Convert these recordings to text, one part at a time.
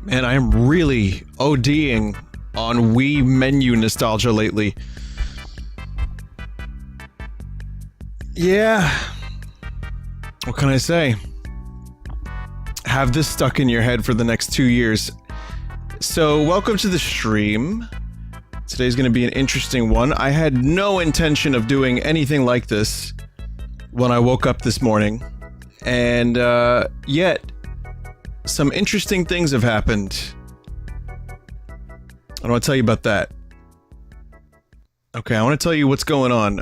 Man, I am really ODing on Wii menu nostalgia lately. Yeah. What can I say? Have this stuck in your head for the next 2 years. So, welcome to the stream. Today's going to be an interesting one. I had no intention of doing anything like this when I woke up this morning. And, yet, some interesting things have happened. I want to tell you about that. Okay, I want to tell you what's going on.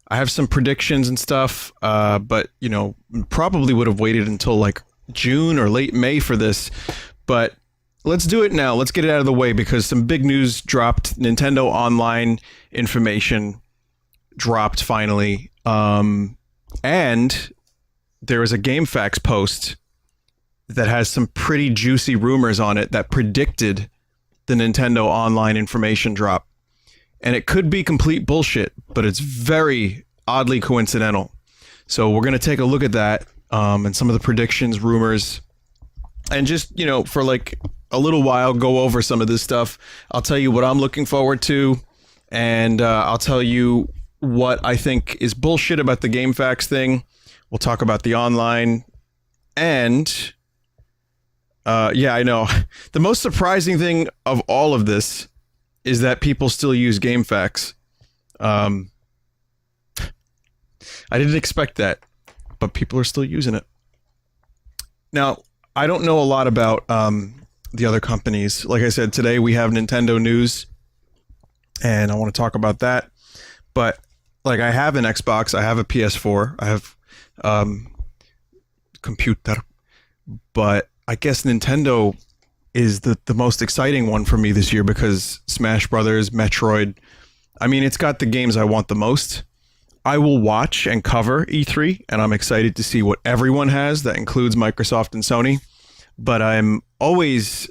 I have some predictions and stuff, but, you know, probably would have waited until, like, June or late May for this. But let's do it now. Let's get it out of the way because some big news dropped. Nintendo Online information dropped finally. And there was a GameFAQs post that has some pretty juicy rumors on it that predicted the Nintendo Online information drop. And it could be complete bullshit, but it's very oddly coincidental. So we're going to take a look at that and some of the predictions, rumors, and just, you know, for like a little while, go over some of this stuff. I'll tell you what I'm looking forward to, and I'll tell you what I think is bullshit about the GameFAQs thing. We'll talk about the online, and yeah, I know. The most surprising thing of all of this is that people still use GameFAQs. I didn't expect that, but people are still using it. Now, I don't know a lot about the other companies. Like I said, today we have Nintendo news, and I want to talk about that. But, like, I have an Xbox, I have a PS4, I have computer, but I guess Nintendo is the most exciting one for me this year because Smash Brothers, Metroid, I mean, it's got the games I want the most. I will watch and cover E3, and I'm excited to see what everyone has. That includes Microsoft and Sony. But I'm always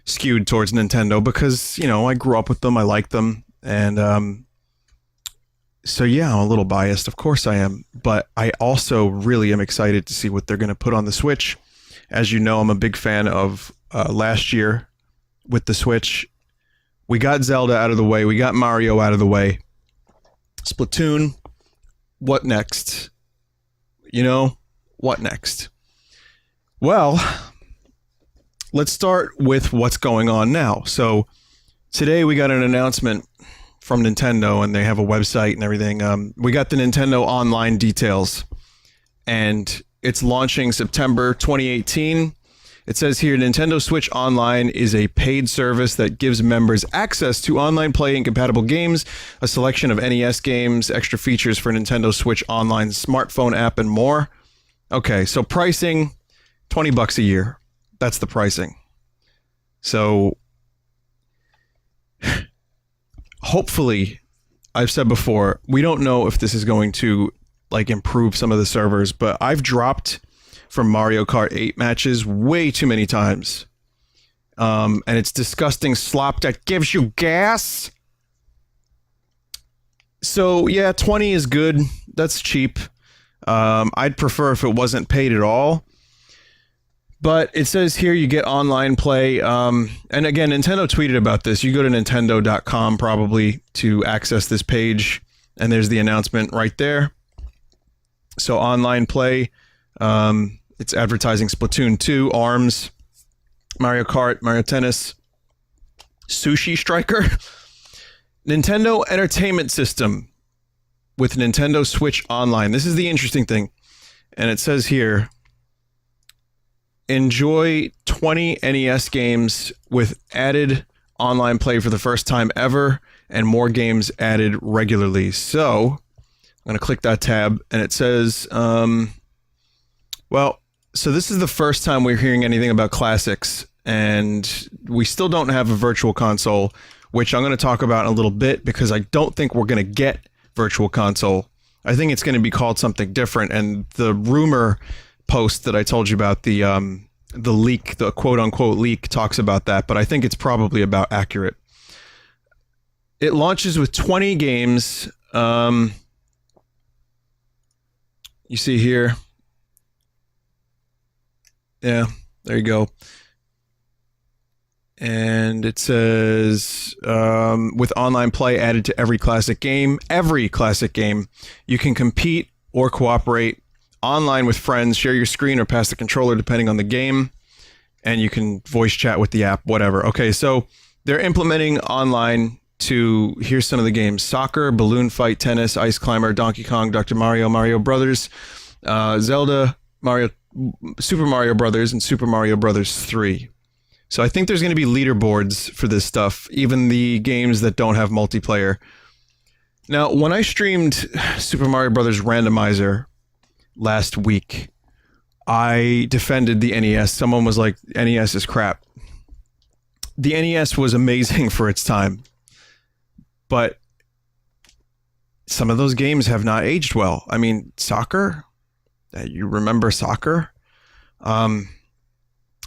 skewed towards Nintendo because, you know, I grew up with them, I like them, and so yeah, I'm a little biased. Of course I am. But I also really am excited to see what they're going to put on the Switch. As you know, I'm a big fan of last year with the Switch. We got Zelda out of the way. We got Mario out of the way. Splatoon. What next? You know, what next? Well, let's start with what's going on now. So today we got an announcement from Nintendo, and they have a website and everything. We got the Nintendo Online details, and it's launching September 2018. It says here, Nintendo Switch Online is a paid service that gives members access to online play and compatible games, a selection of NES games, extra features for Nintendo Switch Online smartphone app, and more. Okay, so pricing, $20 a year. That's the pricing. So, hopefully, I've said before, we don't know if this is going to like improve some of the servers, but I've dropped from Mario Kart 8 matches way too many times. And it's disgusting slop that gives you gas. So yeah, 20 is good. That's cheap. I'd prefer if it wasn't paid at all. But it says here you get online play. And again, Nintendo tweeted about this. You go to Nintendo.com probably to access this page. And there's the announcement right there. So online play. It's advertising Splatoon 2, ARMS, Mario Kart, Mario Tennis, Sushi Striker, Nintendo Entertainment System with Nintendo Switch Online. This is the interesting thing. And it says here, enjoy 20 NES games with added online play for the first time ever and more games added regularly. So I'm going to click that tab, and it says, well, so this is the first time we're hearing anything about classics, and we still don't have a virtual console, which I'm going to talk about in a little bit because I don't think we're going to get virtual console. I think it's going to be called something different, and the rumor post that I told you about, the leak, the quote-unquote leak, talks about that, but I think it's probably about accurate. It launches with 20 games. You see here. Yeah, there you go. And it says, with online play added to every classic game, you can compete or cooperate online with friends, share your screen or pass the controller depending on the game, and you can voice chat with the app, whatever. Okay, so they're implementing online to, here's some of the games: soccer, balloon fight, tennis, ice climber, Donkey Kong, Dr. Mario, Mario Brothers, Zelda, Super Mario Brothers, and Super Mario Brothers 3. So I think there's going to be leaderboards for this stuff, even the games that don't have multiplayer. Now, when I streamed Super Mario Brothers Randomizer last week, I defended the NES. Someone was like, NES is crap. The NES was amazing for its time, but some of those games have not aged well. I mean, soccer? You remember soccer?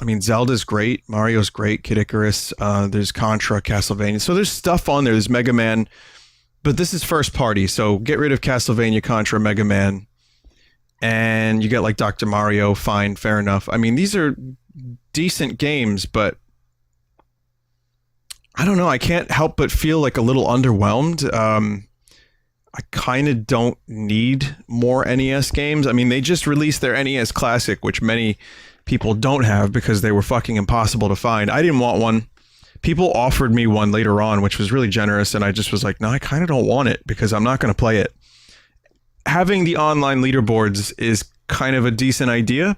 I mean, Zelda's great, Mario's great, Kid Icarus, there's Contra, Castlevania. So there's stuff on there, there's Mega Man, but this is first party, so get rid of Castlevania, Contra, Mega Man, and you get like Dr. Mario, fine, fair enough. I mean, these are decent games, but I don't know, I can't help but feel like a little underwhelmed. I kind of don't need more NES games. I mean, they just released their NES Classic, which many people don't have because they were fucking impossible to find. I didn't want one. People offered me one later on, which was really generous, and I just was like, no, I kind of don't want it because I'm not going to play it. Having the online leaderboards is kind of a decent idea,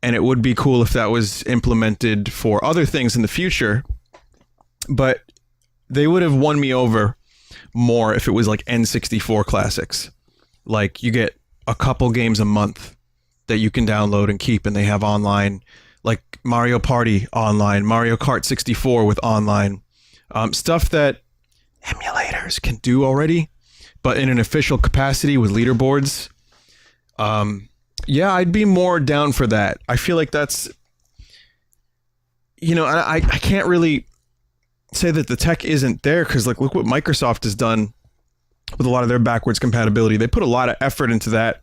and it would be cool if that was implemented for other things in the future, but they would have won me over more if it was like N64 classics. Like, you get a couple games a month that you can download and keep, and they have online, like Mario Party online, Mario Kart 64 with online, stuff that emulators can do already, but in an official capacity with leaderboards. Yeah, I'd be more down for that. I feel like that's, you know, I can't really say that the tech isn't there, because like, look what Microsoft has done with a lot of their backwards compatibility. They put a lot of effort into that,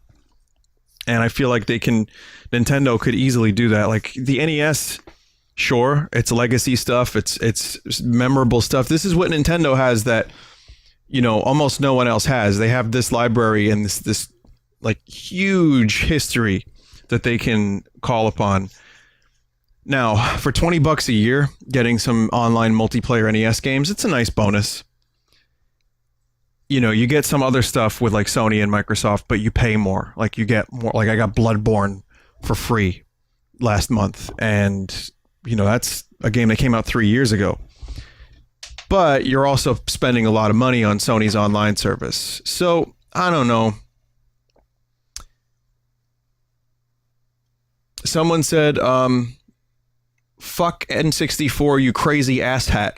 and I feel like Nintendo could easily do that. Like the NES, sure, it's legacy stuff, it's memorable stuff. This is what Nintendo has that, you know, almost no one else has. They have this library and this like huge history that they can call upon. Now, for $20 a year, getting some online multiplayer NES games, it's a nice bonus. You know, you get some other stuff with like Sony and Microsoft, but you pay more. Like you get more, like I got Bloodborne for free last month, and you know, that's a game that came out 3 years ago. But you're also spending a lot of money on Sony's online service. So, I don't know. Someone said, fuck N64, you crazy asshat.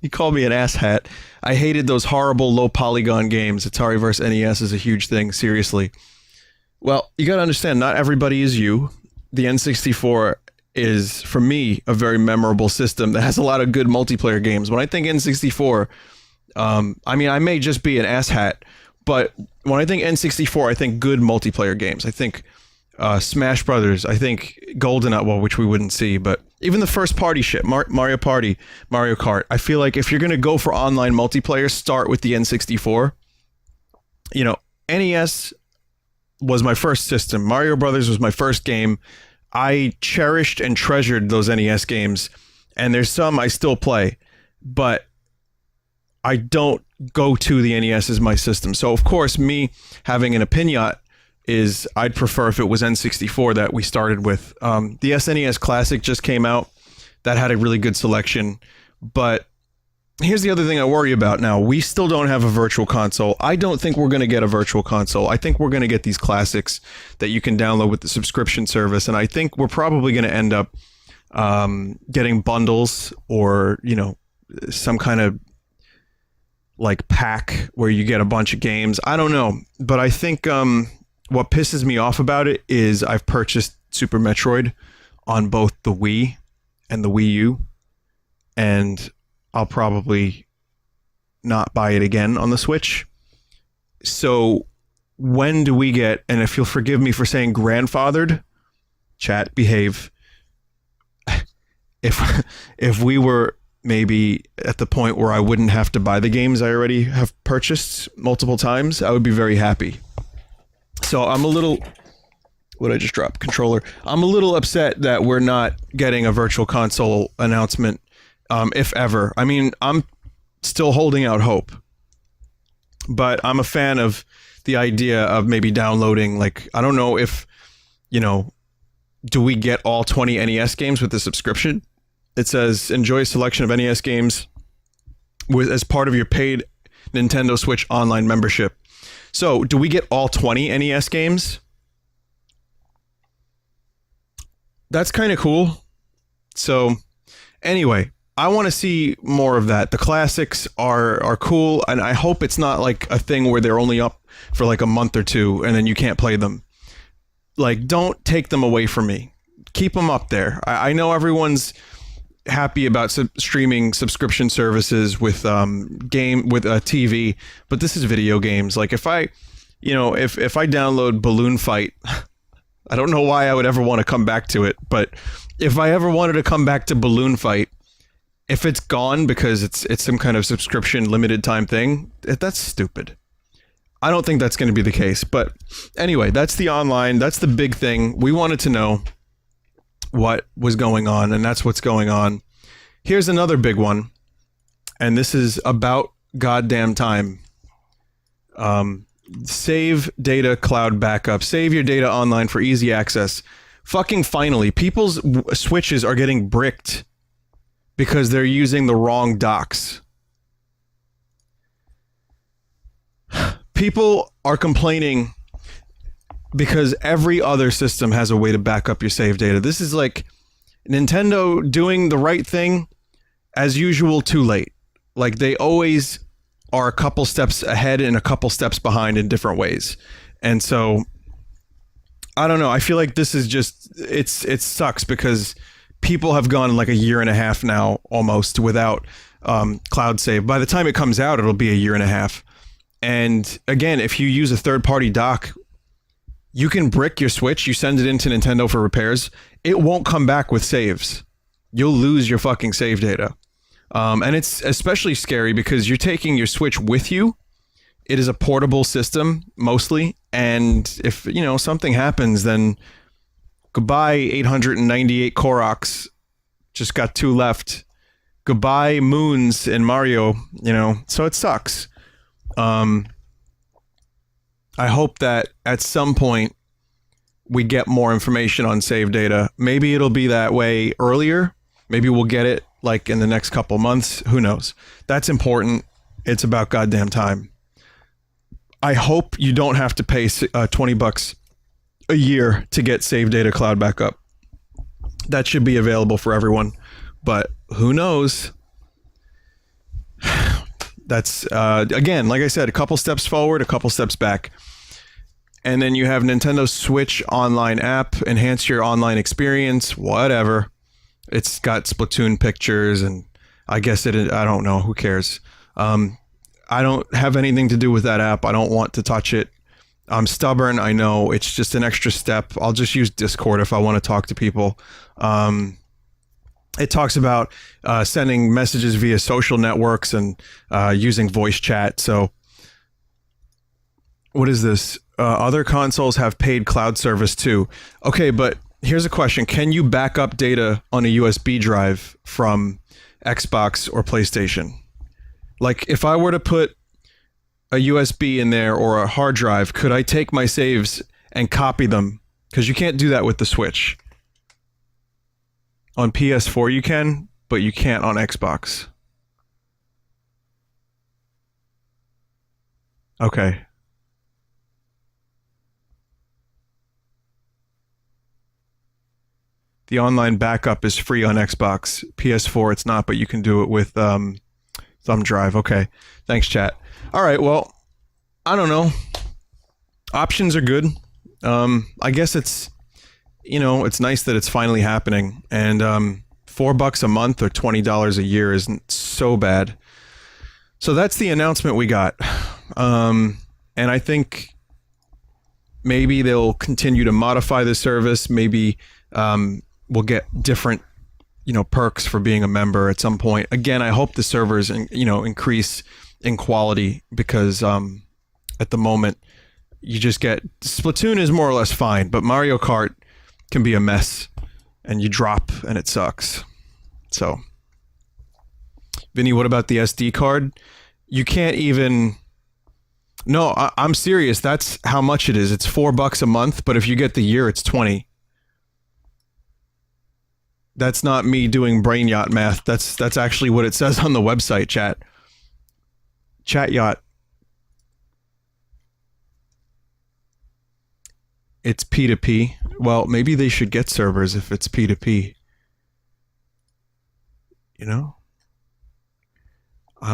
You called me an asshat. I hated those horrible low polygon games. Atari vs. NES is a huge thing, seriously. Well, you gotta understand, not everybody is you. The N64 is, for me, a very memorable system that has a lot of good multiplayer games. When I think N64, I mean, I may just be an asshat, but when I think N64, I think good multiplayer games. I think Smash Brothers, I think GoldenEye, well, which we wouldn't see, but even the first party shit, Mario Party, Mario Kart. I feel like if you're going to go for online multiplayer, start with the N64. You know, NES was my first system. Mario Brothers was my first game. I cherished and treasured those NES games, and there's some I still play, but I don't go to the NES as my system. So, of course, me having an opinion is I'd prefer if it was N64 that we started with. The SNES Classic just came out. That had a really good selection. But here's the other thing I worry about now. We still don't have a virtual console. I don't think we're going to get a virtual console. I think we're going to get these classics that you can download with the subscription service. And I think we're probably going to end up getting bundles or, you know, some kind of like pack where you get a bunch of games. I don't know. But I think what pisses me off about it is I've purchased Super Metroid on both the Wii and the Wii U, and I'll probably not buy it again on the Switch. So when do we get, and if you'll forgive me for saying grandfathered, chat, behave, if if we were maybe at the point where I wouldn't have to buy the games I already have purchased multiple times, I would be very happy. So I'm a little, what I just dropped, controller. I'm a little upset that we're not getting a virtual console announcement, if ever. I mean, I'm still holding out hope, but I'm a fan of the idea of maybe downloading, like, I don't know if, do we get all 20 NES games with the subscription? It says, enjoy a selection of NES games as part of your paid Nintendo Switch Online membership. So, do we get all 20 NES games? That's kind of cool. So, anyway, I want to see more of that. The classics are cool, and I hope it's not like a thing where they're only up for like a month or two and then you can't play them. Like, don't take them away from me. Keep them up there. I know everyone's happy about streaming subscription services with TV, but this is video games. Like, if I download Balloon Fight, I don't know why I would ever want to come back to it, but if I ever wanted to come back to Balloon Fight, if it's gone because it's some kind of subscription limited time thing, that's stupid. I don't think that's going to be the case. But anyway, that's the online. That's the big thing. We wanted to know what was going on, and that's what's going on. Here's another big one, and this is about goddamn time. Save data cloud backup. Save your data online for easy access. Fucking finally, people's Switches are getting bricked because they're using the wrong docks. People are complaining because every other system has a way to back up your save data. This is like Nintendo doing the right thing, as usual, too late. Like, they always are a couple steps ahead and a couple steps behind in different ways. And so, I don't know. I feel like this is just, it sucks because people have gone like a year and a half now almost without cloud save. By the time it comes out, it'll be a year and a half. And again, if you use a third-party dock, you can brick your Switch, you send it into Nintendo for repairs, it won't come back with saves. You'll lose your fucking save data. And it's especially scary because you're taking your Switch with you. It is a portable system, mostly, and if, something happens, then goodbye 898 Koroks, just got 2 left. Goodbye Moons in Mario, so it sucks. I hope that at some point we get more information on save data. Maybe it'll be that way earlier. Maybe we'll get it like in the next couple months. Who knows? That's important. It's about goddamn time. I hope you don't have to pay $20 a year to get save data cloud backup. That should be available for everyone, but who knows? That's, again, like I said, a couple steps forward, a couple steps back. And then you have Nintendo Switch online app, enhance your online experience, whatever. It's got Splatoon pictures, and I guess I don't know, who cares? I don't have anything to do with that app. I don't want to touch it. I'm stubborn, I know. It's just an extra step. I'll just use Discord if I want to talk to people. It talks about sending messages via social networks and using voice chat. So what is this? Other consoles have paid cloud service too. Okay, but here's a question. Can you back up data on a USB drive from Xbox or PlayStation? Like, if I were to put a USB in there or a hard drive, could I take my saves and copy them? Because you can't do that with the Switch. On PS4 you can, but you can't on Xbox. Okay. The online backup is free on Xbox. PS4 it's not, but you can do it with thumb drive. Okay. Thanks, chat. All right, well, I don't know. Options are good. I guess it's, it's nice that it's finally happening. And $4 a month or $20 a year isn't so bad. So that's the announcement we got. And I think maybe they'll continue to modify the service. Maybe we'll get different perks for being a member at some point. Again, I hope the servers increase in quality, because at the moment you just get Splatoon is more or less fine, but Mario Kart can be a mess, and you drop and it sucks. So, Vinny, what about the SD card? You can't even. No, I'm serious. That's how much it is. It's $4 a month, but if you get the year, it's 20. That's not me doing brain yacht math. That's actually what it says on the website, chat. Chat yacht. It's P2P. Well, maybe they should get servers if it's P2P. I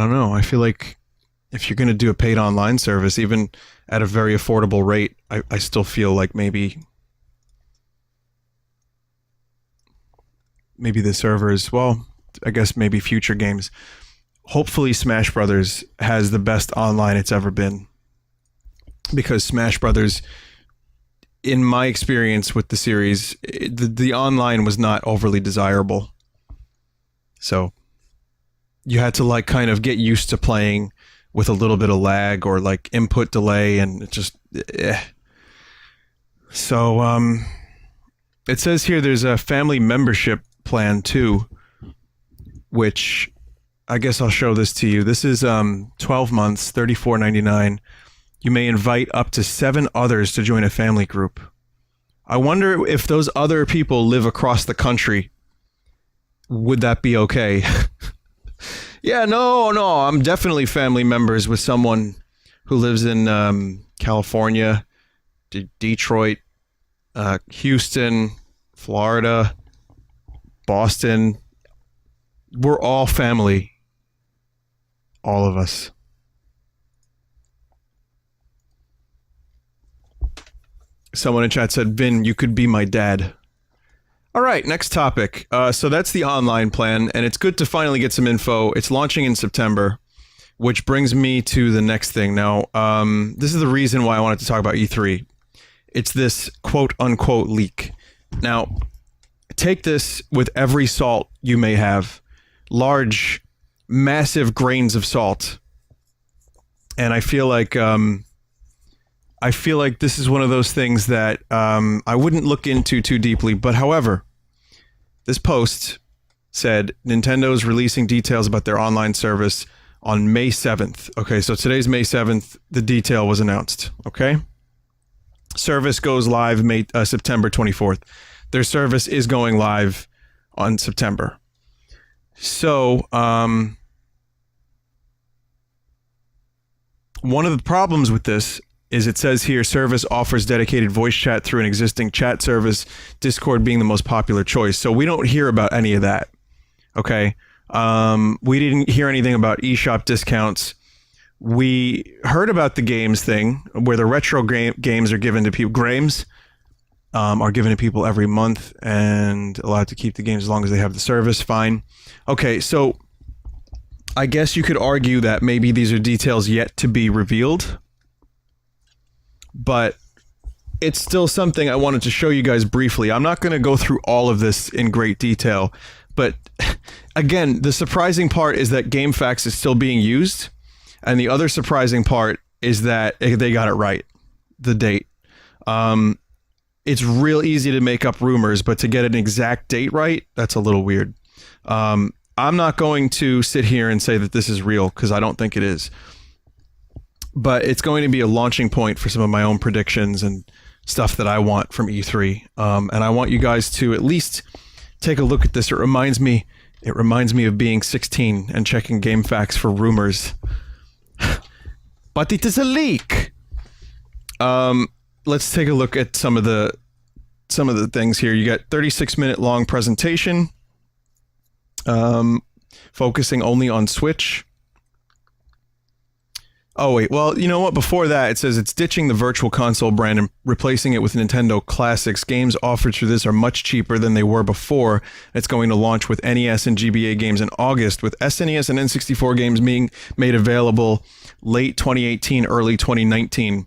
don't know. I feel like if you're going to do a paid online service, even at a very affordable rate, I still feel like maybe the servers, well, I guess maybe future games. Hopefully Smash Brothers has the best online it's ever been, because Smash Brothers, in my experience with the series, the online was not overly desirable. So you had to like kind of get used to playing with a little bit of lag or like input delay, and it just So it says here there's a family membership plan too, which I guess I'll show this to you. This is 12 months, $34.99. You may invite up to 7 others to join a family group. I wonder if those other people live across the country. Would that be okay? Yeah, no, I'm definitely family members with someone who lives in California, Detroit, Houston, Florida, Boston. We're all family. All of us. Someone in chat said, Vin, you could be my dad. All right, next topic. So that's the online plan, and it's good to finally get some info. It's launching in September, which brings me to the next thing. Now, this is the reason why I wanted to talk about E3. It's this quote-unquote leak. Now, take this with every salt you may have. Large, massive grains of salt. And I feel like this is one of those things that I wouldn't look into too deeply. But however, this post said Nintendo's releasing details about their online service on May 7th. Okay, so today's May 7th. The detail was announced. Okay, service goes live September 24th. Their service is going live on September. So one of the problems with this is it says here, service offers dedicated voice chat through an existing chat service, Discord being the most popular choice. So we don't hear about any of that. Okay. We didn't hear anything about eShop discounts. We heard about the games thing, where the retro games are given to people. Games are given to people every month and allowed to keep the games as long as they have the service. Fine. Okay, so I guess you could argue that maybe these are details yet to be revealed, but it's still something I wanted to show you guys briefly. I'm not going to go through all of this in great detail, but again, the surprising part is that GameFAQs is still being used, and the other surprising part is that they got it right, the date. It's real easy to make up rumors, but to get an exact date right, that's a little weird. I'm not going to sit here and say that this is real, because I don't think it is. But it's going to be a launching point for some of my own predictions and stuff that I want from E3. And I want you guys to at least take a look at this. It reminds me of being 16 and checking GameFAQs for rumors. But it is a leak. Let's take a look at some of the things here. You got 36-minute long presentation, focusing only on Switch. Oh, wait. Well, you know what? Before that, it says it's ditching the Virtual Console brand and replacing it with Nintendo Classics. Games offered through this are much cheaper than they were before. It's going to launch with NES and GBA games in August, with SNES and N64 games being made available late 2018, early 2019.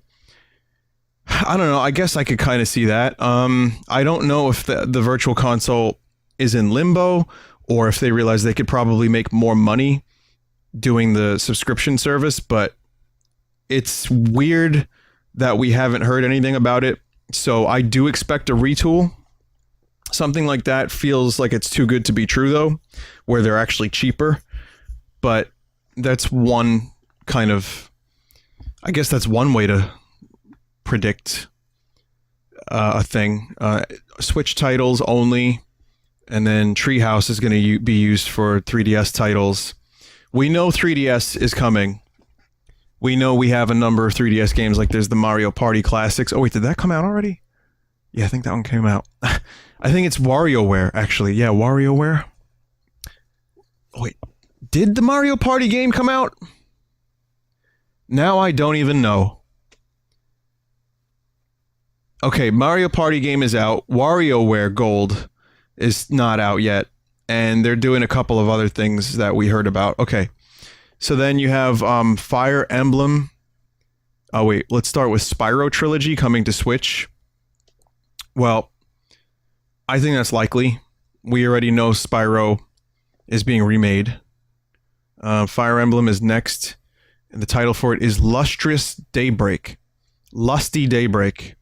I don't know. I guess I could kind of see that. I don't know if the Virtual Console is in limbo or if they realize they could probably make more money doing the subscription service, but it's weird that we haven't heard anything about it. So I do expect a retool. Something like that feels like it's too good to be true, though, where they're actually cheaper. But that's one kind of, I guess that's one way to predict a thing. Switch titles only, and then Treehouse is going to be used for 3DS titles. We know 3DS is coming. We know we have a number of 3DS games, like there's the Mario Party Classics. Oh wait, did that come out already? Yeah, I think that one came out. I think it's WarioWare, actually. Yeah, WarioWare. Oh, wait, did the Mario Party game come out? Now I don't even know. Okay, Mario Party game is out. WarioWare Gold is not out yet. And they're doing a couple of other things that we heard about. Okay. So then you have Fire Emblem. Oh, wait. Let's start with Spyro Trilogy coming to Switch. Well, I think that's likely. We already know Spyro is being remade. Fire Emblem is next. And the title for it is Lustrous Daybreak. Lusty Daybreak.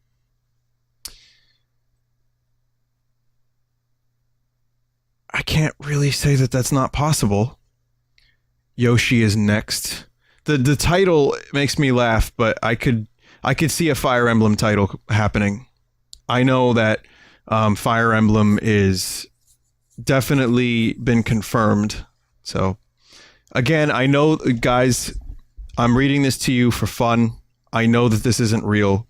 I can't really say that that's not possible. Yoshi is next. The title makes me laugh, but I could see a Fire Emblem title happening. I know that Fire Emblem is definitely been confirmed. So again, I know, guys, I'm reading this to you for fun. I know that this isn't real,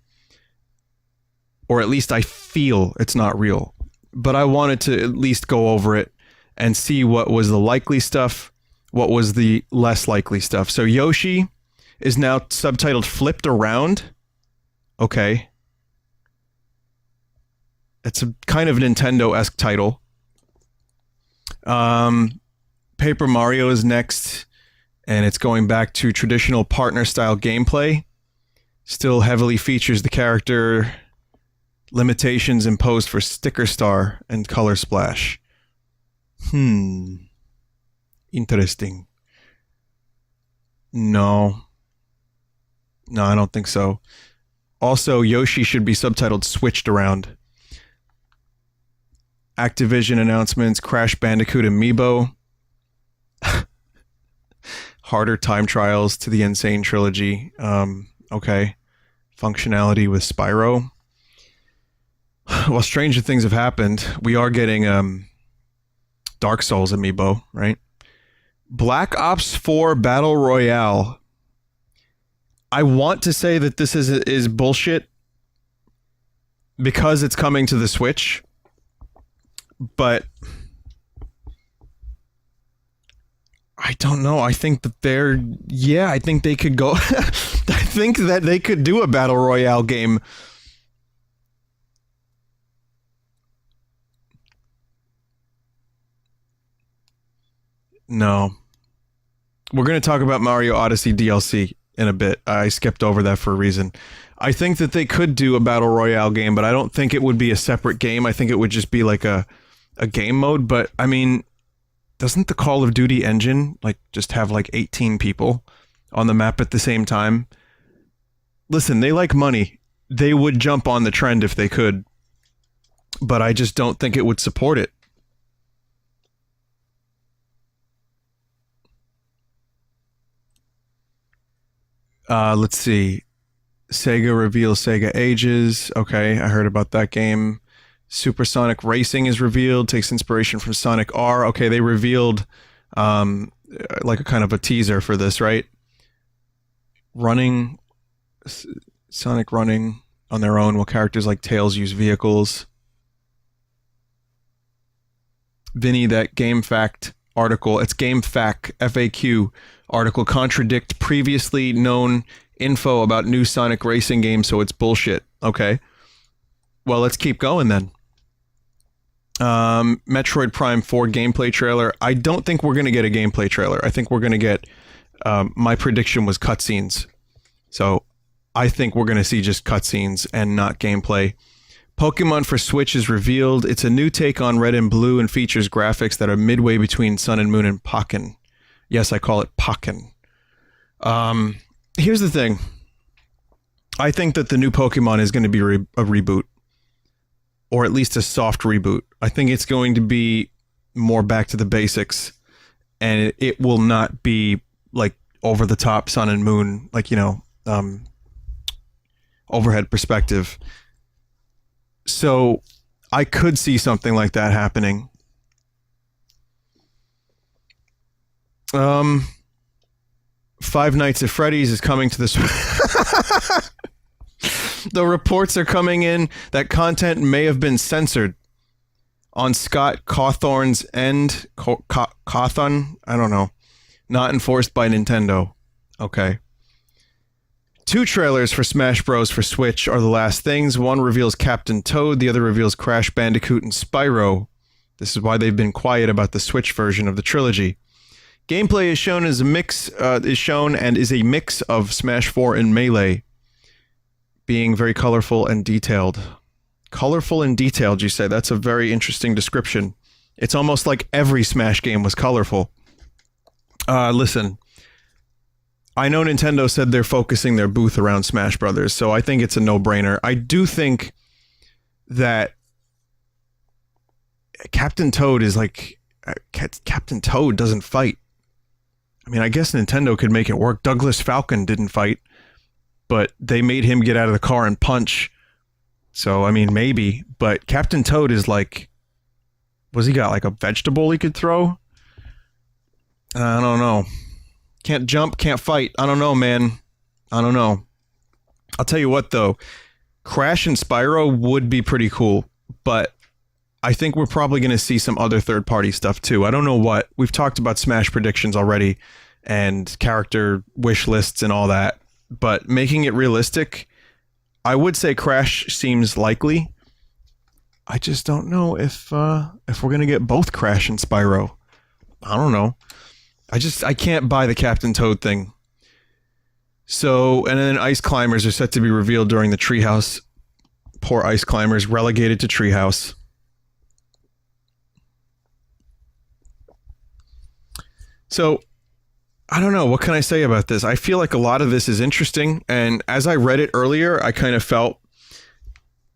or at least I feel it's not real, but I wanted to at least go over it and see what was the likely stuff, what was the less likely stuff. So Yoshi is now subtitled Flipped Around. Okay. It's a kind of Nintendo-esque title. Paper Mario is next, and it's going back to traditional partner-style gameplay. Still heavily features the character limitations imposed for Sticker Star and Color Splash. Interesting. No, I don't think so. Also, Yoshi should be subtitled Switched Around. Activision announcements, Crash Bandicoot Amiibo. Harder time trials to the Insane Trilogy. Okay. Functionality with Spyro. Well, stranger things have happened. We are getting Dark Souls Amiibo, right? Black Ops 4 Battle Royale. I want to say that this is bullshit because it's coming to the Switch, but I don't know. I think that I think they could go. I think that they could do a Battle Royale game. No. We're going to talk about Mario Odyssey DLC in a bit. I skipped over that for a reason. I think that they could do a Battle Royale game, but I don't think it would be a separate game. I think it would just be like a game mode. But, I mean, doesn't the Call of Duty engine just have 18 people on the map at the same time? Listen, they like money. They would jump on the trend if they could. But I just don't think it would support it. Let's see. Sega reveals Sega Ages. Okay, I heard about that game. Supersonic Racing is revealed. Takes inspiration from Sonic R. Okay, they revealed like a kind of a teaser for this, right? Sonic running on their own while characters like Tails use vehicles. Vinny, that GameFAQ article, it's GameFAQ, FAQ article, contradict previously known info about new Sonic racing games, so it's bullshit. Okay. Well, let's keep going then. Metroid Prime 4 gameplay trailer. I don't think we're going to get a gameplay trailer. I think we're going to get, my prediction was cutscenes. So I think we're going to see just cutscenes and not gameplay. Pokemon for Switch is revealed. It's a new take on Red and Blue and features graphics that are midway between Sun and Moon and Pokken. Yes, I call it Pokken. Here's the thing. I think that the new Pokemon is going to be a reboot. Or at least a soft reboot. I think it's going to be more back to the basics. And it will not be like over the top Sun and Moon, like, overhead perspective. So I could see something like that happening. Five Nights at Freddy's is coming to the The reports are coming in that content may have been censored on Scott Cawthorn's end. Cawthon? I don't know. Not enforced by Nintendo. Okay. 2 trailers for Smash Bros. For Switch are the last things. One reveals Captain Toad. The other reveals Crash Bandicoot and Spyro. This is why they've been quiet about the Switch version of the trilogy. Gameplay is shown as a mix. Is a mix of Smash 4 and Melee, being very colorful and detailed. Colorful and detailed, you say? That's a very interesting description. It's almost like every Smash game was colorful. Listen, I know Nintendo said they're focusing their booth around Smash Brothers, so I think it's a no-brainer. I do think that Captain Toad is like... Captain Toad doesn't fight. I mean, I guess Nintendo could make it work. Douglas Falcon didn't fight, but they made him get out of the car and punch. So, I mean, maybe. But Captain Toad is like... What's he got? Like a vegetable he could throw? I don't know. Can't jump, can't fight. I don't know, man. I don't know. I'll tell you what, though. Crash and Spyro would be pretty cool, but I think we're probably going to see some other third-party stuff, too. I don't know what. We've talked about Smash predictions already, and character wish lists and all that, but making it realistic, I would say Crash seems likely. I just don't know if we're going to get both Crash and Spyro. I don't know. I can't buy the Captain Toad thing. So, and then Ice Climbers are set to be revealed during the Treehouse. Poor Ice Climbers, relegated to Treehouse. So, I don't know. What can I say about this? I feel like a lot of this is interesting. And as I read it earlier, I kind of felt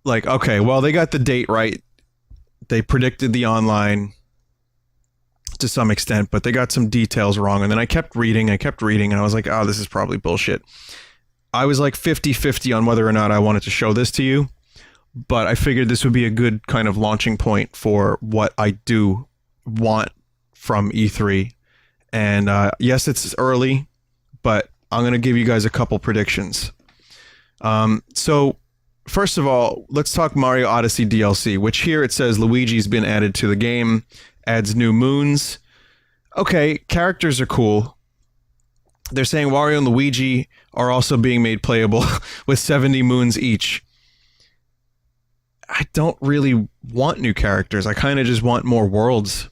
like, okay, well, they got the date right. They predicted the online to some extent, but they got some details wrong. And then I kept reading, and I was like, oh, this is probably bullshit. I was like 50-50 on whether or not I wanted to show this to you, but I figured this would be a good kind of launching point for what I do want from E3. And yes, it's early, but I'm going to give you guys a couple predictions. So first of all, let's talk Mario Odyssey DLC, which here it says Luigi's been added to the game. Adds new moons. Okay, characters are cool. They're saying Wario and Luigi are also being made playable with 70 moons each. I don't really want new characters. I kind of just want more worlds.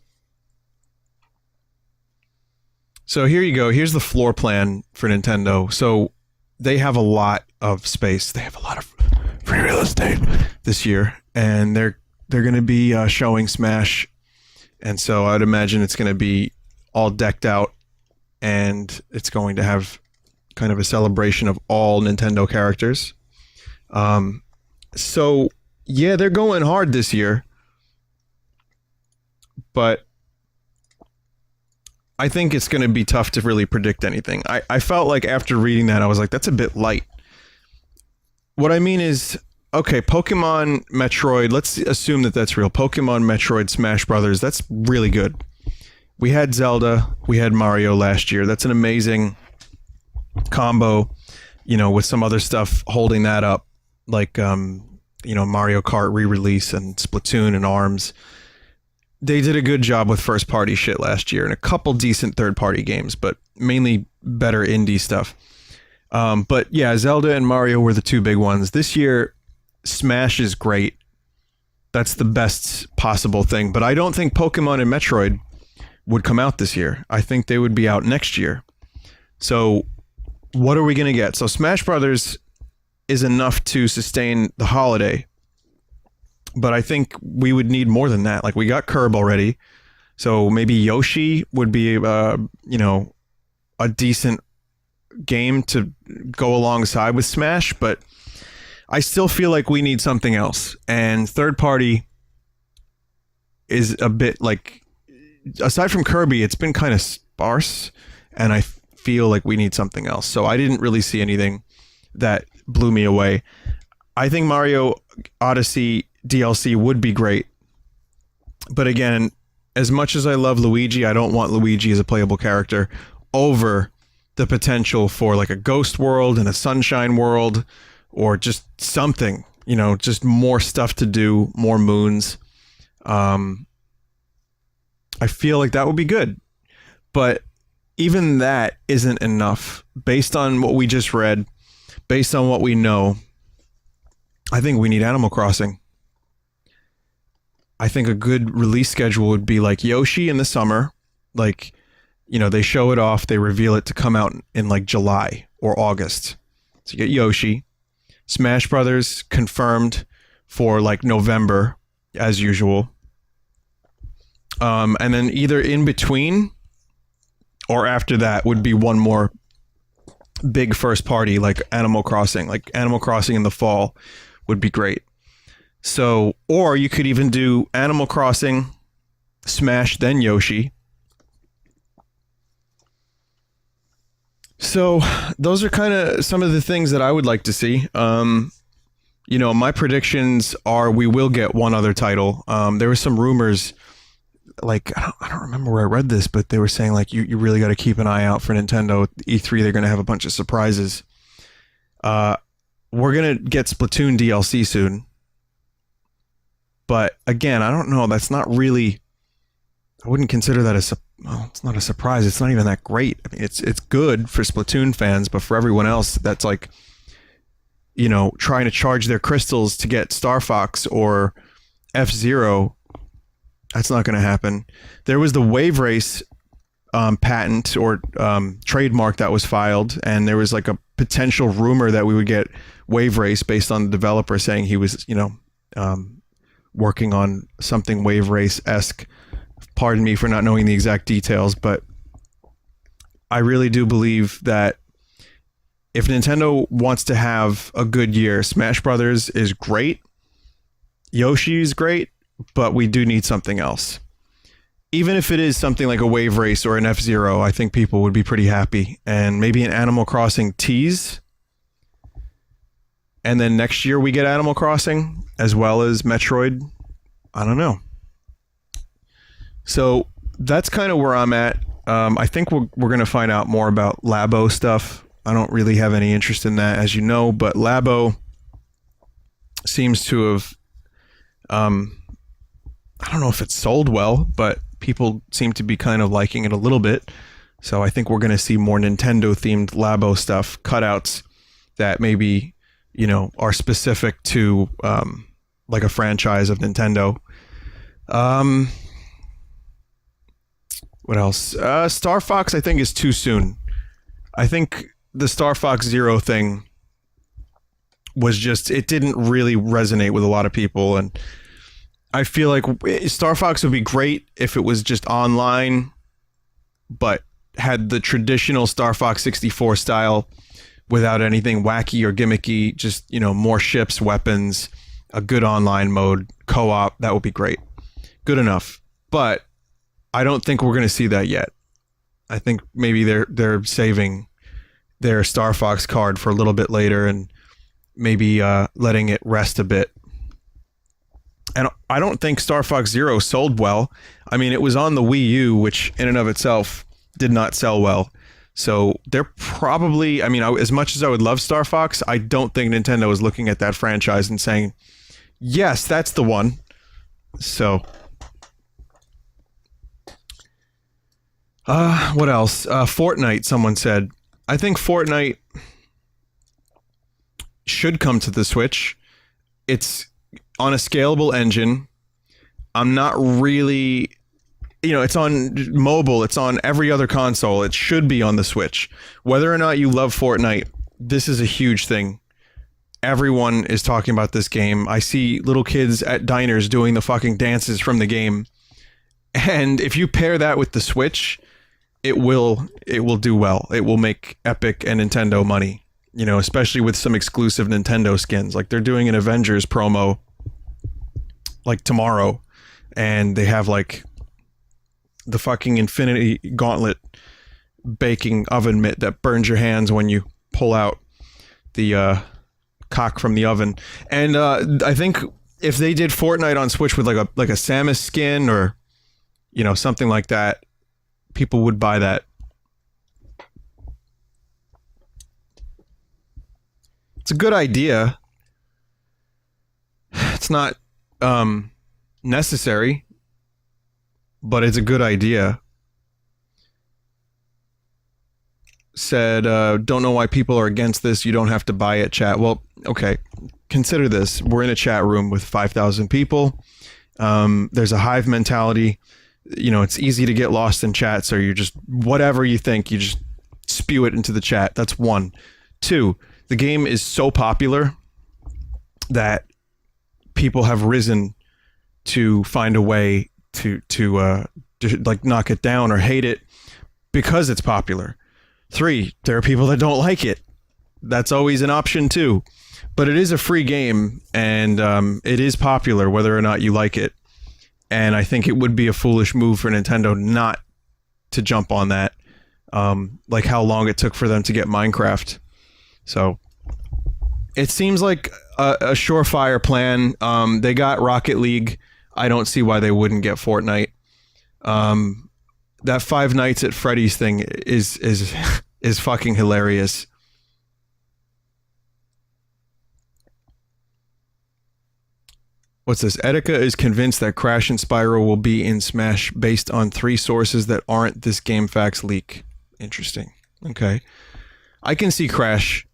So here you go. Here's the floor plan for Nintendo. So they have a lot of space. They have a lot of free real estate this year, and they're going to be showing Smash. And so I'd imagine it's going to be all decked out, and it's going to have kind of a celebration of all Nintendo characters. So, yeah, they're going hard this year. But I think it's going to be tough to really predict anything. I felt like after reading that, I was like, that's a bit light. What I mean is... Okay, Pokemon, Metroid, let's assume that that's real. Pokemon, Metroid, Smash Brothers, that's really good. We had Zelda, we had Mario last year. That's an amazing combo, with some other stuff holding that up, like, Mario Kart re-release and Splatoon and ARMS. They did a good job with first-party shit last year and a couple decent third-party games, but mainly better indie stuff. But yeah, Zelda and Mario were the 2 big ones. This year... Smash is great. That's the best possible thing. But I don't think Pokemon and Metroid would come out this year. I think they would be out next year. So what are we going to get? So Smash Brothers is enough to sustain the holiday. But I think we would need more than that. Like, we got Curb already. So maybe Yoshi would be, a decent game to go alongside with Smash. But I still feel like we need something else. And third party is a bit like, aside from Kirby, it's been kind of sparse. And I feel like we need something else. So I didn't really see anything that blew me away. I think Mario Odyssey DLC would be great. But again, as much as I love Luigi, I don't want Luigi as a playable character over the potential for like a Ghost World and a Sunshine World, or just something, just more stuff to do, more moons. I feel like that would be good. But even that isn't enough. Based on what we just read, based on what we know, I think we need Animal Crossing. I think a good release schedule would be like Yoshi in the summer. Like, they show it off, they reveal it to come out in like July or August. So you get Yoshi. Smash Brothers confirmed for like November, as usual. And then either in between or after that would be one more big first party, like Animal Crossing. Like Animal Crossing in the fall would be great. So, or you could even do Animal Crossing, Smash, then Yoshi. So those are kind of some of the things that I would like to see. My predictions are we will get one other title. There were some rumors, like, I don't remember where I read this, but they were saying like you really got to keep an eye out for Nintendo E3. They're going to have a bunch of surprises. We're going to get Splatoon DLC soon. But again, I don't know. That's not really, I wouldn't consider that it's not a surprise. It's not even that great. I mean, it's good for Splatoon fans, but for everyone else, that's like, trying to charge their crystals to get Star Fox or F-Zero. That's not going to happen. There was the Wave Race patent or trademark that was filed, and there was like a potential rumor that we would get Wave Race based on the developer saying he was, working on something Wave Race-esque. Pardon me for not knowing the exact details, but I really do believe that if Nintendo wants to have a good year, Smash Brothers is great, Yoshi is great, but we do need something else. Even if it is something like a Wave Race or an F-Zero, I think people would be pretty happy. And maybe an Animal Crossing tease. And then next year we get Animal Crossing as well as Metroid. I don't know. So that's kind of where I'm at. I think we're going to find out more about Labo stuff. I don't really have any interest in that, as you know, but Labo seems to have, I don't know if it's sold well, but people seem to be kind of liking it a little bit. So I think we're going to see more Nintendo-themed Labo stuff, cutouts that maybe, are specific to like a franchise of Nintendo. What else? Star Fox, I think, is too soon. I think the Star Fox Zero thing was just, it didn't really resonate with a lot of people. And I feel like Star Fox would be great if it was just online, but had the traditional Star Fox 64 style without anything wacky or gimmicky, just, more ships, weapons, a good online mode, co-op. That would be great. Good enough. But I don't think we're going to see that yet. I think maybe they're saving their Star Fox card for a little bit later and maybe letting it rest a bit. And I don't think Star Fox Zero sold well. I mean, it was on the Wii U, which in and of itself did not sell well. So they're probably, as much as I would love Star Fox, I don't think Nintendo is looking at that franchise and saying, yes, that's the one. So what else? Fortnite, someone said. I think Fortnite should come to the Switch. It's on a scalable engine. I'm not really, it's on mobile. It's on every other console. It should be on the Switch. Whether or not you love Fortnite, this is a huge thing. Everyone is talking about this game. I see little kids at diners doing the fucking dances from the game. And if you pair that with the Switch, it will do well. It will make Epic and Nintendo money, you know, especially with some exclusive Nintendo skins. Like they're doing an Avengers promo like tomorrow, and they have like the fucking Infinity Gauntlet baking oven mitt that burns your hands when you pull out the cock from the oven. And I think if they did Fortnite on Switch with like a Samus skin or, you know, something like that, people would buy that. It's a good idea. It's not necessary, but it's a good idea. Said, don't know why people are against this. You don't have to buy it, chat. Well, okay. Consider this. We're in a chat room with 5,000 people. There's a hive mentality. You know, it's easy to get lost in chat, so you just, whatever you think, you just spew it into the chat. That's one. Two, the game is so popular that people have risen to find a way to like knock it down or hate it because it's popular. Three, there are people that don't like it. That's always an option too. But it is a free game, and it is popular whether or not you like it. And I think it would be a foolish move for Nintendo not to jump on that, like how long it took for them to get Minecraft. So it seems like a surefire plan. They got Rocket League. I don't see why they wouldn't get Fortnite. That Five Nights at Freddy's thing is fucking hilarious. What's this? Etika is convinced that Crash and Spyro will be in Smash based on 3 sources that aren't this GameFAQs leak. Interesting. Okay. I can see Crash,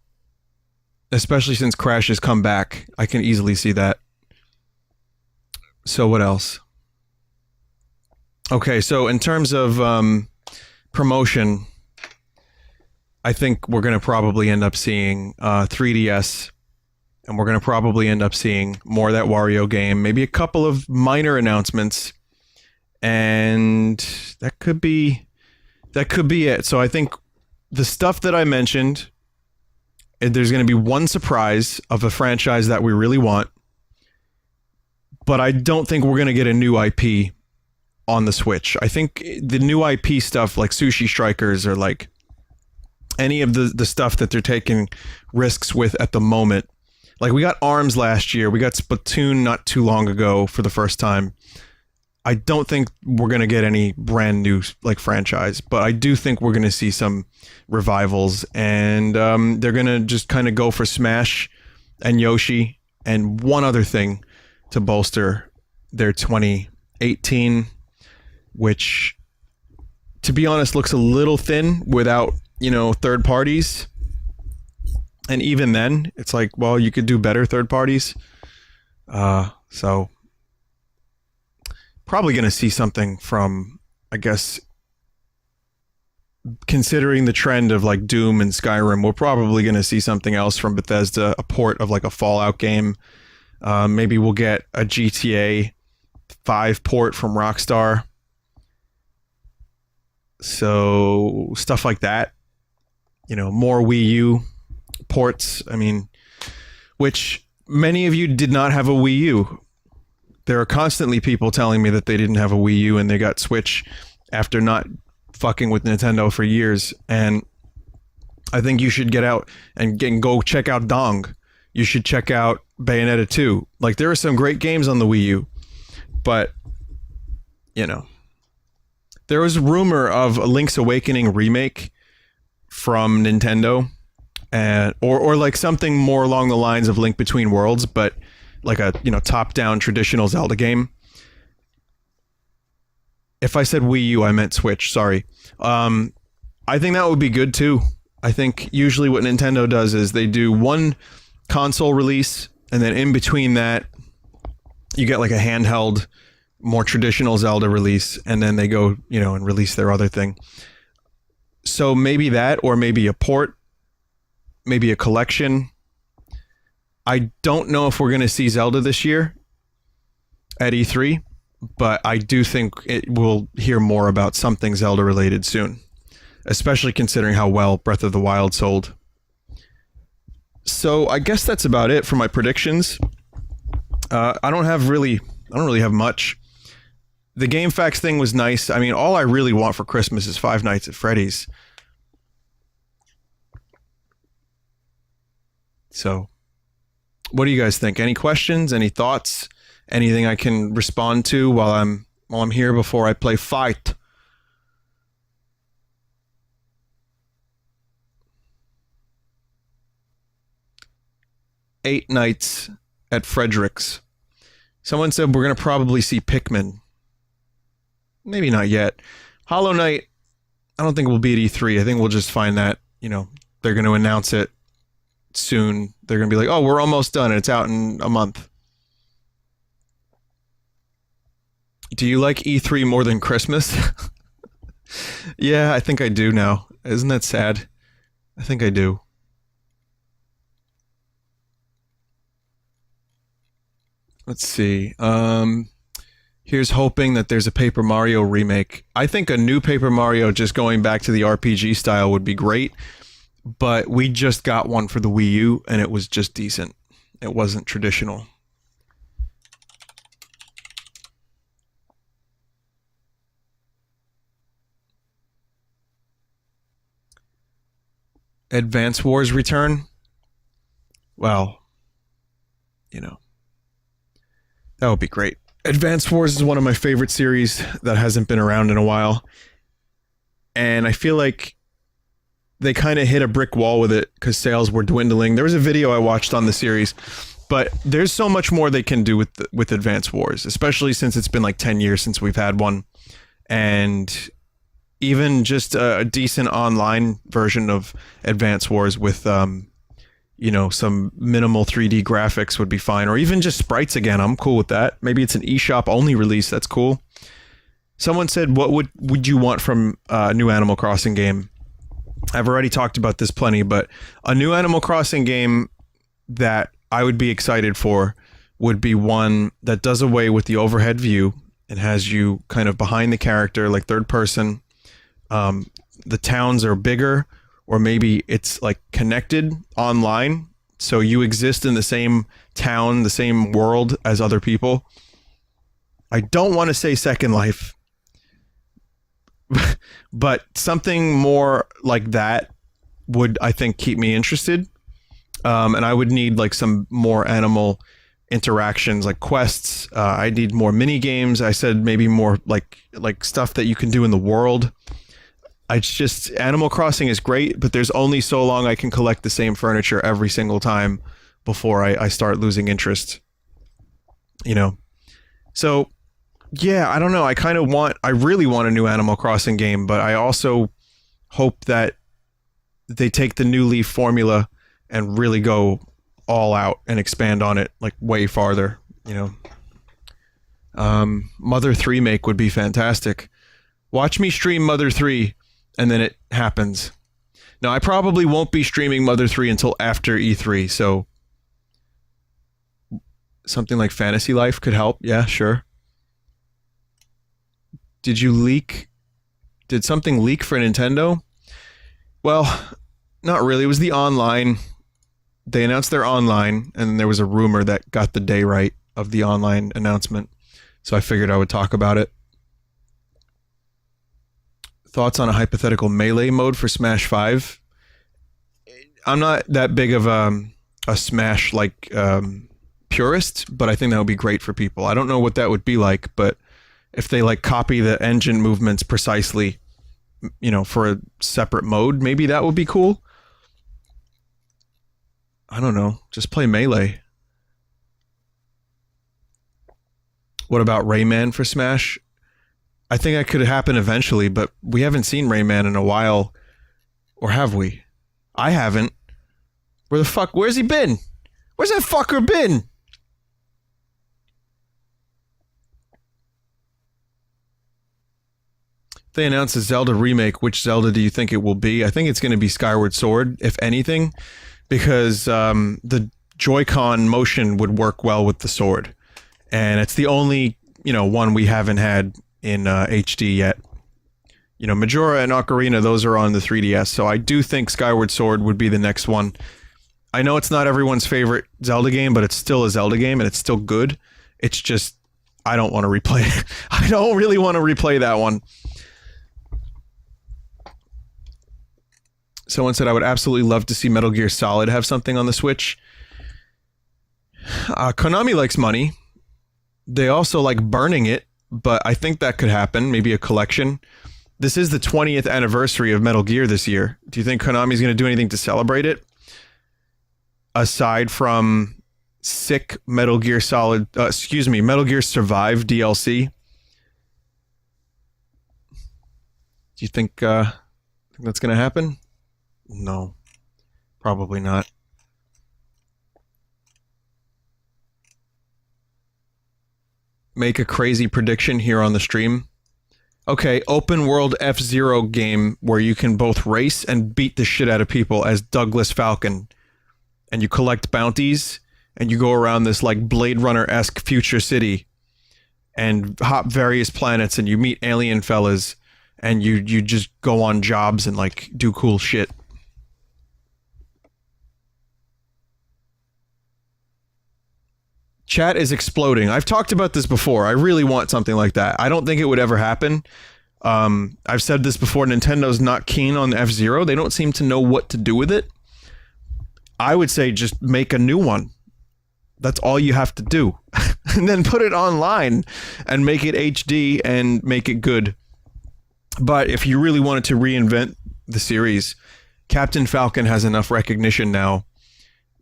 especially since Crash has come back. I can easily see that. So what else? Okay, so in terms of promotion, I think we're going to probably end up seeing 3DS, and we're going to probably end up seeing more of that Wario game, maybe a couple of minor announcements, and that could be it. So I think the stuff that I mentioned, there's going to be one surprise of a franchise that we really want, but I don't think we're going to get a new IP on the Switch. I think the new IP stuff like Sushi Strikers or like any of the stuff that they're taking risks with at the moment. Like we got ARMS last year. We got Splatoon not too long ago for the first time. I don't think we're going to get any brand new like franchise, but I do think we're going to see some revivals, and they're going to just kind of go for Smash and Yoshi and one other thing to bolster their 2018, which, to be honest, looks a little thin without, you know, third parties. And even then, it's like, well, you could do better third parties. So probably going to see something from, I guess, considering the trend of like Doom and Skyrim, we're probably going to see something else from Bethesda, a port of like a Fallout game. Maybe we'll get a GTA 5 port from Rockstar. So stuff like that, you know, more Wii U ports. I mean, which many of you did not have a Wii U. There are constantly people telling me that they didn't have a Wii U and they got Switch after not fucking with Nintendo for years. And I think you should get out and go check out Dong. You should check out Bayonetta 2. Like, there are some great games on the Wii U, but, you know, there was rumor of a Link's Awakening remake from Nintendo, and or like something more along the lines of Link Between Worlds, but like a, you know, top-down traditional Zelda game. If I said Wii U, I meant Switch. Sorry. I think that would be good too. I think usually what Nintendo does is they do one console release, and then in between that, you get like a handheld, more traditional Zelda release, and then they go, you know, and release their other thing. So maybe that, or maybe a port, maybe a collection. I don't know if we're going to see Zelda this year at E3, but I do think we'll hear more about something Zelda related soon, especially considering how well Breath of the Wild sold. So I guess that's about it for my predictions. I don't really have much. The GameFAQs thing was nice. I mean, all I really want for Christmas is Five Nights at Freddy's. So, what do you guys think? Any questions? Any thoughts? Anything I can respond to while I'm here before I play Fight? Eight Nights at Frederick's. Someone said we're going to probably see Pikmin. Maybe not yet. Hollow Knight, I don't think we'll be at E3. I think we'll just find that, they're going to announce it soon. They're going to be like, oh, we're almost done, and it's out in a month. Do you like E3 more than Christmas? Yeah, I think I do now. Isn't that sad? I think I do. Let's see. Here's hoping that there's a Paper Mario remake. I think a new Paper Mario just going back to the RPG style would be great, but we just got one for the Wii U, and it was just decent. It wasn't traditional. Advance Wars return? Well, that would be great. Advance Wars is one of my favorite series that hasn't been around in a while. And I feel like they kind of hit a brick wall with it because sales were dwindling. There was a video I watched on the series, but there's so much more they can do with Advance Wars, especially since it's been like 10 years since we've had one. And even just a decent online version of Advance Wars with some minimal 3D graphics would be fine, or even just sprites again. I'm cool with that. Maybe it's an eShop only release. That's cool. Someone said, what would you want from a new Animal Crossing game? I've already talked about this plenty, but a new Animal Crossing game that I would be excited for would be one that does away with the overhead view and has you kind of behind the character, like third person. The towns are bigger, or maybe it's like connected online, so you exist in the same town, the same world as other people. I don't want to say Second Life, but something more like that would, I think, keep me interested. And I would need like some more animal interactions, like quests. I need more mini games. I said maybe more like stuff that you can do in the world. Animal Crossing is great, but there's only so long I can collect the same furniture every single time before I start losing interest. So yeah, I don't know. I really want a new Animal Crossing game, but I also hope that they take the New Leaf formula and really go all out and expand on it like way farther. Mother 3 make would be fantastic. Watch me stream Mother 3. And then it happens. Now, I probably won't be streaming Mother 3 until after E3, so something like Fantasy Life could help. Yeah, sure. Did something leak for Nintendo? Well, not really. It was the online. They announced their online, and there was a rumor that got the day right of the online announcement. So I figured I would talk about it. Thoughts on a hypothetical melee mode for Smash 5? I'm not that big of a Smash purist, but I think that would be great for people. I don't know what that would be like, but if they copy the engine movements precisely, for a separate mode, maybe that would be cool. I don't know. Just play Melee. What about Rayman for Smash? I think that could happen eventually, but we haven't seen Rayman in a while. Or have we? I haven't. Where's he been? Where's that fucker been? If they announce a Zelda remake, which Zelda do you think it will be? I think it's going to be Skyward Sword, if anything, because the Joy-Con motion would work well with the sword. And it's the only, one we haven't had in HD yet. Majora and Ocarina, those are on the 3DS, so I do think Skyward Sword would be the next one. I know it's not everyone's favorite Zelda game, but it's still a Zelda game, and it's still good. It's just, I don't want to replay it. I don't really want to replay that one. Someone said, I would absolutely love to see Metal Gear Solid have something on the Switch. Konami likes money. They also like burning it, but I think that could happen. Maybe a collection. This is the 20th anniversary of Metal Gear this year. Do you think Konami's going to do anything to celebrate it? Aside from sick Metal Gear Solid, Metal Gear Survive DLC. Do you think that's going to happen? No, probably not. Make a crazy prediction here on the stream. Okay, open world F-Zero game where you can both race and beat the shit out of people as Douglas Falcon. And you collect bounties and you go around this like Blade Runner-esque future city and hop various planets and you meet alien fellas and you just go on jobs and like do cool shit. Chat is exploding. I've talked about this before. I really want something like that. I don't think it would ever happen. I've said this before. Nintendo's not keen on F-Zero. They don't seem to know what to do with it. I would say just make a new one. That's all you have to do. And then put it online and make it HD and make it good. But if you really wanted to reinvent the series, Captain Falcon has enough recognition now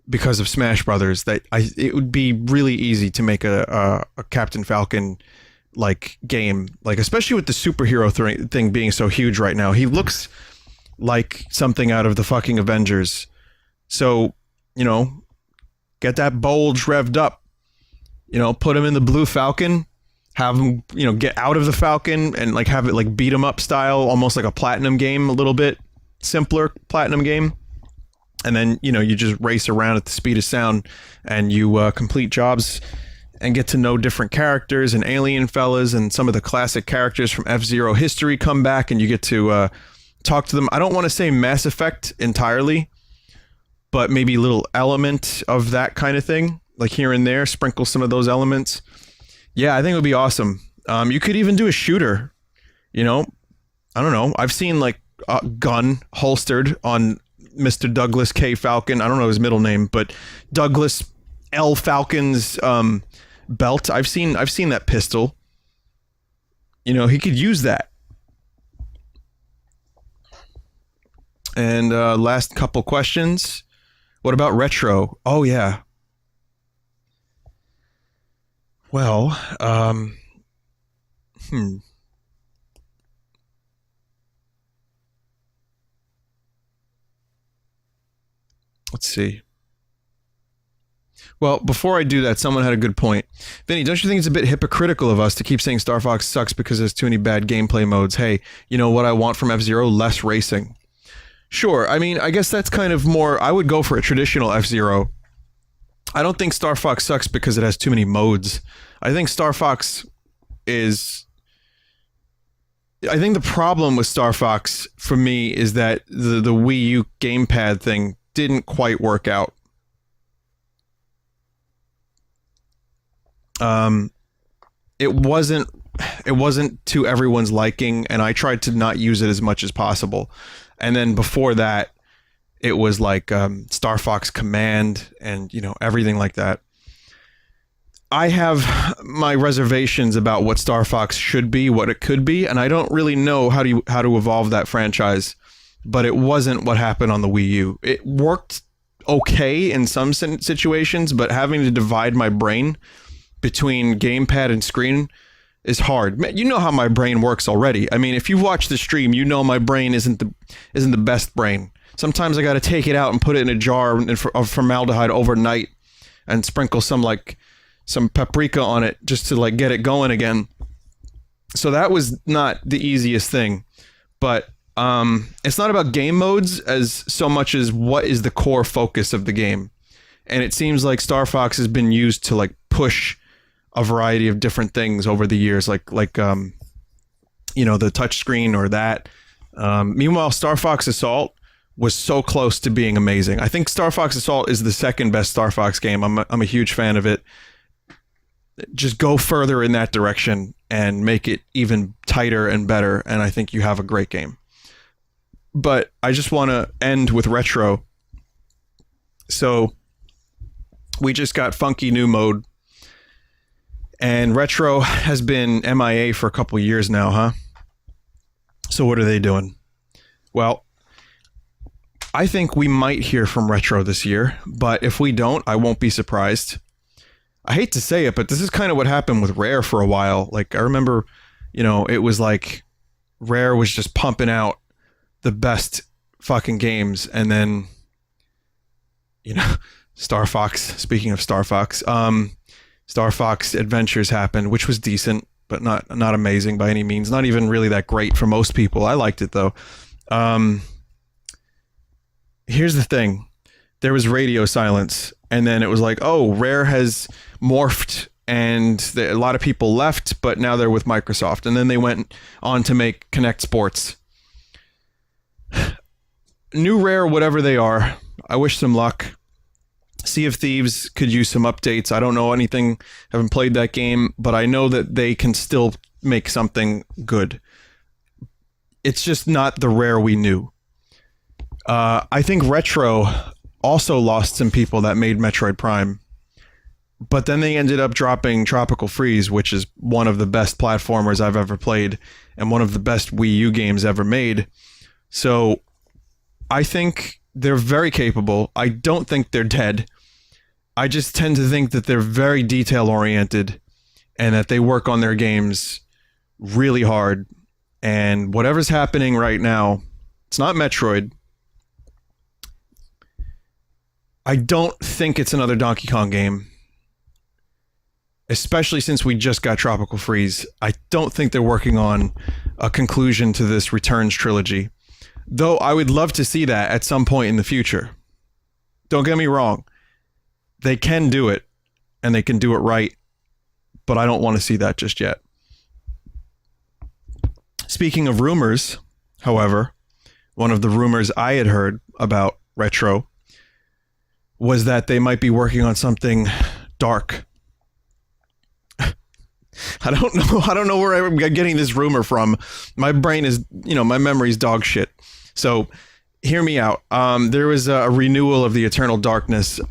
because of Smash Brothers that it would be really easy to make a Captain Falcon like game, like especially with the superhero thing being so huge right now. He looks like something out of the fucking Avengers. So, get that bulge revved up. Put him in the Blue Falcon, have him, get out of the Falcon and like have it like beat him up style, almost like a Platinum game, a little bit simpler Platinum game. And then, you just race around at the speed of sound and you complete jobs and get to know different characters and alien fellas and some of the classic characters from F-Zero history come back and you get to talk to them. I don't want to say Mass Effect entirely, but maybe a little element of that kind of thing, like here and there, sprinkle some of those elements. Yeah, I think it would be awesome. You could even do a shooter, I don't know. I've seen like a gun holstered on Mr. Douglas K. Falcon. I don't know his middle name, but Douglas L. Falcon's belt. I've seen that pistol. He could use that. And last couple questions. What about retro? Oh yeah. Well, let's see. Well, before I do that, someone had a good point. Vinny, don't you think it's a bit hypocritical of us to keep saying Star Fox sucks because there's too many bad gameplay modes? Hey, you know what I want from F-Zero? Less racing. Sure, I mean, I guess that's kind of more... I would go for a traditional F-Zero. I don't think Star Fox sucks because it has too many modes. I think Star Fox is... I think the problem with Star Fox, for me, is that the Wii U gamepad thing didn't quite work out. It wasn't to everyone's liking, and I tried to not use it as much as possible. And then before that, it was like Star Fox Command and everything like that. I have my reservations about what Star Fox should be, what it could be, and I don't really know how to evolve that franchise. But it wasn't what happened on the Wii U. It worked okay in some situations, but having to divide my brain between gamepad and screen is hard. You know how my brain works already. I mean, if you watch the stream, my brain isn't the best brain. Sometimes I got to take it out and put it in a jar of formaldehyde overnight and sprinkle some paprika on it just to like get it going again. So that was not the easiest thing, but it's not about game modes as so much as what is the core focus of the game. And it seems like Star Fox has been used to like push a variety of different things over the years, like the touchscreen or that. Meanwhile, Star Fox Assault was so close to being amazing. I think Star Fox Assault is the second best Star Fox game. I'm a huge fan of it. Just go further in that direction and make it even tighter and better, and I think you have a great game. But I just want to end with Retro. So we just got Funky New Mode, and Retro has been MIA for a couple years now, huh? So what are they doing? Well, I think we might hear from Retro this year, but if we don't, I won't be surprised. I hate to say it, but this is kind of what happened with Rare for a while. Like, I remember, it was like Rare was just pumping out the best fucking games, and then, Star Fox, speaking of Star Fox, Star Fox Adventures happened, which was decent, but not amazing by any means. Not even really that great for most people. I liked it, though. Here's the thing. There was radio silence, and then it was like, oh, Rare has morphed, and a lot of people left, but now they're with Microsoft. And then they went on to make Kinect Sports. New Rare, whatever they are, I wish them luck. Sea of Thieves could use some updates. I don't know anything, haven't played that game, but I know that they can still make something good. It's just not the Rare we knew. I think Retro also lost some people that made Metroid Prime, but then they ended up dropping Tropical Freeze, which is one of the best platformers I've ever played and one of the best Wii U games ever made. So I think they're very capable. I don't think they're dead. I just tend to think that they're very detail oriented and that they work on their games really hard. And whatever's happening right now, it's not Metroid. I don't think it's another Donkey Kong game, especially since we just got Tropical Freeze. I don't think they're working on a conclusion to this Returns trilogy, though I would love to see that at some point in the future. Don't get me wrong. They can do it, and they can do it right, but I don't want to see that just yet. Speaking of rumors, however, one of the rumors I had heard about Retro was that they might be working on something dark. I don't know where I'm getting this rumor from. My brain is, my memory's dog shit. So hear me out. There was a renewal of the Eternal Darkness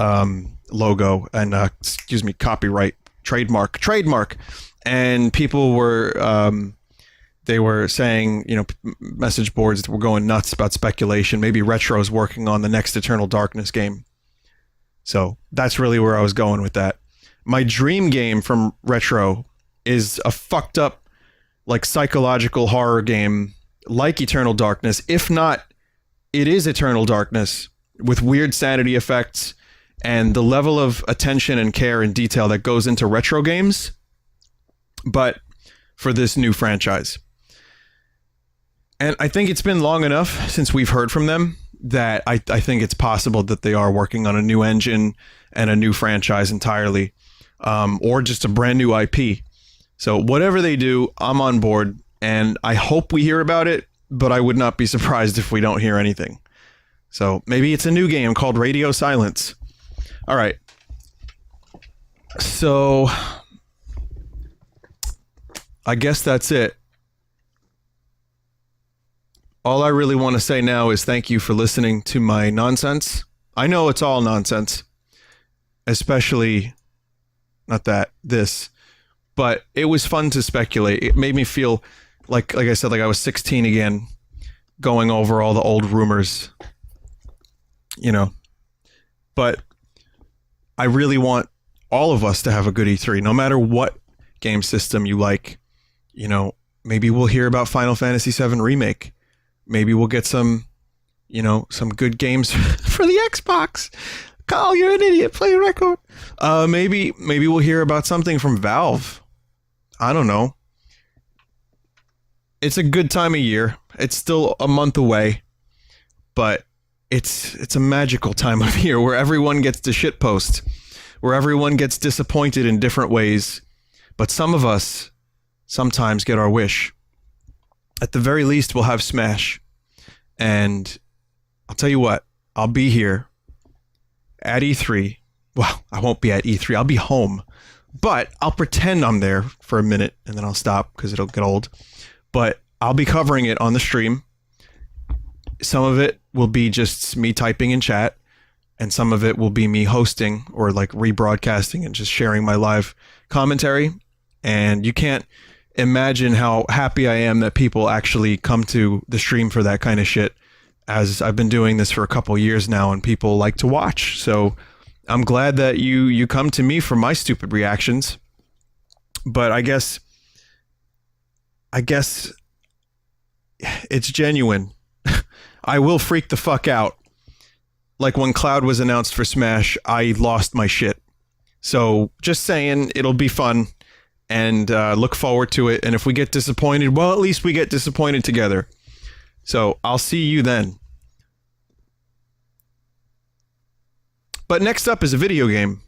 logo and copyright trademark, and people were they were saying, message boards were going nuts about speculation. Maybe Retro's working on the next Eternal Darkness game. So that's really where I was going with that. My dream game from Retro is a fucked up, like, psychological horror game like Eternal Darkness. If not, it is Eternal Darkness with weird sanity effects and the level of attention and care and detail that goes into Retro games, but for this new franchise. And I think it's been long enough since we've heard from them that I think it's possible that they are working on a new engine and a new franchise entirely, or just a brand new IP. So whatever they do, I'm on board, and I hope we hear about it, but I would not be surprised if we don't hear anything. So maybe it's a new game called Radio Silence. All right. So I guess that's it. All I really want to say now is thank you for listening to my nonsense. I know it's all nonsense, especially this, but it was fun to speculate. It made me feel like I said, like I was 16 again, going over all the old rumors, but I really want all of us to have a good E3, no matter what game system you like. Maybe we'll hear about Final Fantasy VII Remake. Maybe we'll get some good games for the Xbox. Kyle, you're an idiot. Play a record. Maybe we'll hear about something from Valve. I don't know. It's a good time of year. It's still a month away, but it's a magical time of year where everyone gets to shitpost, where everyone gets disappointed in different ways, but some of us sometimes get our wish. At the very least, we'll have Smash, and I'll tell you what, I'll be here at E3. Well, I won't be at E3, I'll be home, but I'll pretend I'm there for a minute, and then I'll stop because it'll get old, but I'll be covering it on the stream. Some of it will be just me typing in chat, and some of it will be me hosting or like rebroadcasting and just sharing my live commentary. And you can't imagine how happy I am that people actually come to the stream for that kind of shit, as I've been doing this for a couple years now and people like to watch. So I'm glad that you come to me for my stupid reactions. But I guess it's genuine. I will freak the fuck out. Like when Cloud was announced for Smash, I lost my shit. So just saying, it'll be fun, and look forward to it. And if we get disappointed, well, at least we get disappointed together. So I'll see you then. But next up is a video game.